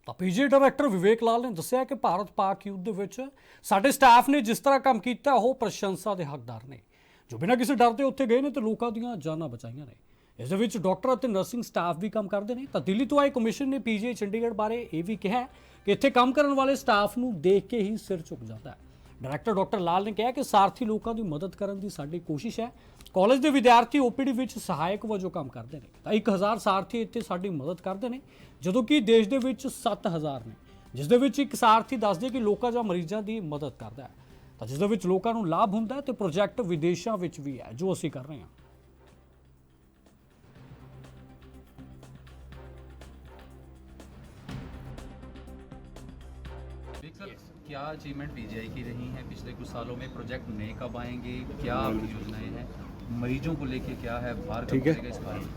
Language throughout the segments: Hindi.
ਤਾਂ ਪੀਜੀ ਡਾਇਰੈਕਟਰ ਵਿਵੇਕ ਲਾਲ ਨੇ ਦੱਸਿਆ ਕਿ ਭਾਰਤ ਪਾਕ ਯੁੱਧ ਦੇ ਵਿੱਚ ਸਾਡੇ ਸਟਾਫ ਨੇ ਜਿਸ ਤਰ੍ਹਾਂ ਕੰਮ ਕੀਤਾ ਉਹ ਪ੍ਰਸ਼ੰਸਾ ਦੇ ਹੱਕਦਾਰ ਨੇ, ਜੋ ਬਿਨਾਂ ਕਿਸੇ ਡਰ ਦੇ ਉੱਥੇ ਗਏ ਨੇ ਤੇ ਲੋਕਾਂ ਦੀਆਂ ਜਾਨਾਂ ਬਚਾਈਆਂ ਨੇ। ਇਸ ਦੇ ਵਿੱਚ ਡਾਕਟਰ ਅਤੇ ਨਰਸਿੰਗ ਸਟਾਫ ਵੀ ਕੰਮ ਕਰਦੇ ਨੇ। ਤਾਂ ਦਿੱਲੀ ਤੋਂ ਆਏ ਕਮਿਸ਼ਨ ਨੇ ਪੀਜੀ ਚੰਡੀਗੜ੍ਹ ਬਾਰੇ ਇਹ ਵੀ ਕਿਹਾ ਕਿ ਇੱਥੇ ਕੰਮ ਕਰਨ ਵਾਲੇ ਸਟਾਫ ਨੂੰ ਦੇਖ ਕੇ ਹੀ ਸਿਰ ਝੁਕ ਜਾਂਦਾ ਹੈ। डायरैक्टर डॉक्टर लाल ने कहा कि सारथी लोगों की मदद करने की साडी कोशिश है। कॉलेज के विद्यार्थी ओपीडी में सहायक वजों काम करते हैं। तो 1000 सारथी इतने साडी मदद करते हैं, जो कि देश के 7000 ने, जिस दे विच एक सारथी दसदे कि लोगों या मरीजों की मदद करता है। तो जिस दे विच लोगों को लाभ होंदा है। तो प्रोजैक्ट विदेशों में भी है जो असीं कर रहे हैं। क्या अचीवमेंट पीजीआई की रही हैं पिछले कुछ सालों में? प्रोजेक्ट नए कब आएंगे? क्या आपकी योजनाएं हैं? मरीजों को लेके क्या है? बाहर कब बनेगा इस बारे में?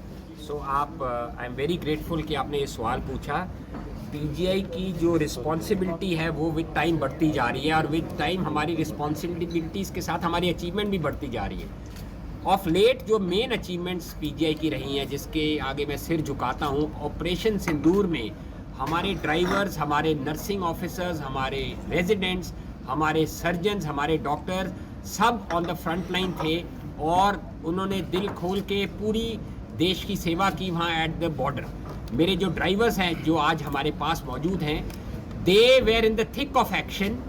सो आई एम वेरी ग्रेटफुल कि आपने ये सवाल पूछा। पीजीआई की जो रिस्पॉन्सिबिलिटी है वो विद टाइम बढ़ती जा रही है, और विद टाइम हमारी रिस्पॉन्सिबिलिटीज़ के साथ हमारी अचीवमेंट भी बढ़ती जा रही है। ऑफ लेट जो मेन अचीवमेंट्स पीजीआई की रही हैं, जिसके आगे मैं सिर झुकाता हूँ, ऑपरेशन सिंदूर में हमारे ड्राइवर्स, हमारे नर्सिंग ऑफिसर्स, हमारे रेजिडेंट्स, हमारे सर्जन्स, हमारे डॉक्टर सब ऑन द फ्रंट लाइन थे, और उन्होंने दिल खोल के पूरी देश की सेवा की वहाँ एट द बॉर्डर। मेरे जो ड्राइवर्स हैं जो आज हमारे पास मौजूद हैं, they were in the thick of action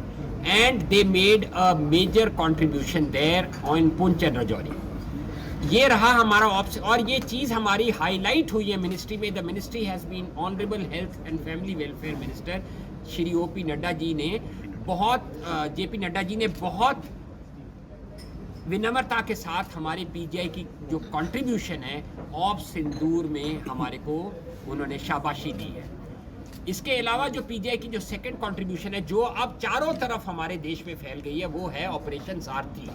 and they made a major contribution there on Poonch and Rajouri. ये रहा हमारा ऑप्शन, और ये चीज़ हमारी हाईलाइट हुई है मिनिस्ट्री में। The ministry has been honourable health and family welfare minister Shri OP Nadda ji ने बहुत जेपी नड्डा जी ने बहुत विनम्रता के साथ हमारे पीजीआई की जो कंट्रीब्यूशन है ऑफ सिंदूर में हमारे को उन्होंने शाबाशी दी है। इसके अलावा जो पीजीआई की जो सेकंड कंट्रीब्यूशन है, जो अब चारों तरफ हमारे देश में फैल गई है, वो है ऑपरेशन सारथी।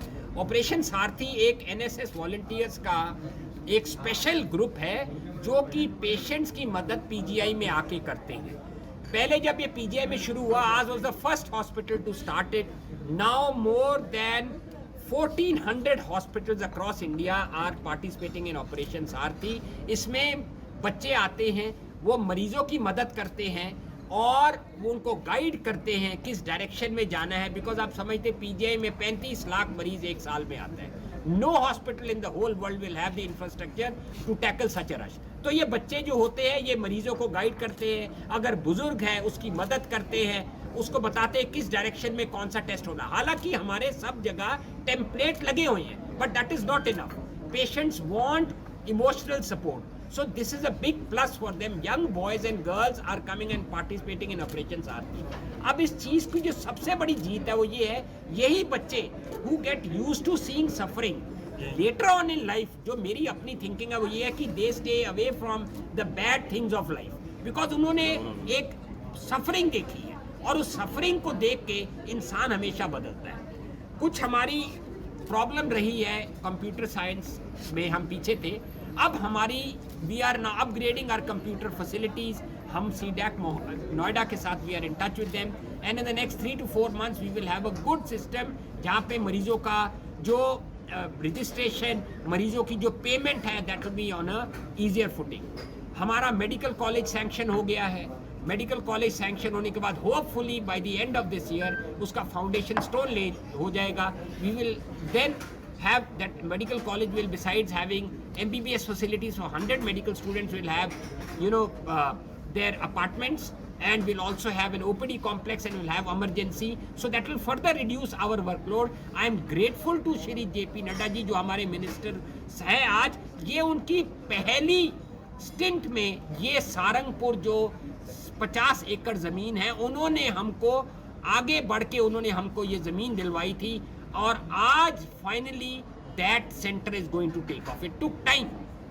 ऑपरेशन सारथी एक एनएसएस वॉलंटियर्स का एक स्पेशल ग्रुप है जो कि पेशेंट्स की मदद पीजीआई में आके करते हैं। पहले जब ये पीजीआई में शुरू हुआ, आज was the first hospital to start it. Now more than 1400 hospitals across India are participating in operation Sarathi. इसमें बच्चे आते हैं, वो मरीजों की मदद करते हैं और वो उनको गाइड करते हैं किस डायरेक्शन में जाना है। बिकॉज आप समझते पीजीआई में 35 लाख मरीज एक साल में आते हैं। No hospital in the whole world will have the infrastructure to tackle such a rush. तो ये बच्चे जो होते हैं ये मरीजों को गाइड करते हैं, अगर बुजुर्ग है उसकी मदद करते हैं, उसको बताते हैं किस डायरेक्शन में कौन सा टेस्ट होना। हालांकि हमारे सब जगह टेम्पलेट लगे हुए हैं, but that is not enough. Patients want emotional support, so this is a big plus for them. Young boys and girls are coming and participating in Operation Saarthi. अब इस चीज की जो सबसे बड़ी जीत है वो ये है, यही बच्चे who get used to seeing suffering later on in life, जो मेरी अपनी थिंकिंग है वो ये है कि they stay away from the bad things of life, because उन्होंने एक सफरिंग देखी है, और उस सफरिंग को देख के इंसान हमेशा बदलता है। कुछ हमारी प्रॉब्लम रही है कंप्यूटर साइंस में, हम पीछे थे। अब हमारी we are now upgrading our computer facilities. हम सीडैक नोएडा के साथ we are in touch with them, and in the next 3 to 4 months we will have a good system जहाँ पे मरीजों का जो रजिस्ट्रेशन, मरीजों की जो पेमेंट है, that will be on a easier footing. हमारा मेडिकल कॉलेज सैंक्शन हो गया है। मेडिकल कॉलेज सैंक्शन होने के बाद hopefully by the end of this year उसका फाउंडेशन स्टोन ले हो जाएगा। We will then have that medical college will, besides having MBBS facilities for 100 medical students, will have their apartments, and will also have an OPD complex, and will have emergency, so that will further reduce our workload. I am grateful to Shri JP Nadda ji जो हमारे मिनिस्टर हैं आज। ये उनकी पहली स्टिंट में ये सारंगपुर जो 50 एकड़ ज़मीन है, उन्होंने हमको आगे बढ़ के उन्होंने हमको ये ज़मीन दिलवाई थी, और आज finally that centre is going to take off. It took time,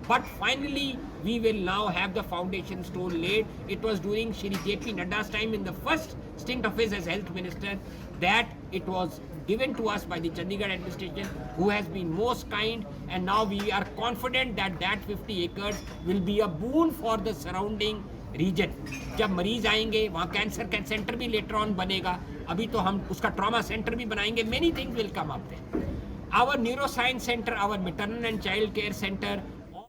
but finally we will now have the foundation stone laid. It was during Shri JP Nadda's time in the first stint of his as health minister that it was given to us by the Chandigarh administration, who has been most kind, and now we are confident that that 50 acres will be a boon for the surrounding region. जब मरीज आएंगे वहाँ कैंसर सेंटर भी लेटर ऑन बनेगा, अभी तो हम उसका ट्रॉमा सेंटर भी बनाएंगे। Many things will come up there. Our neuroscience center, our maternal and child care center,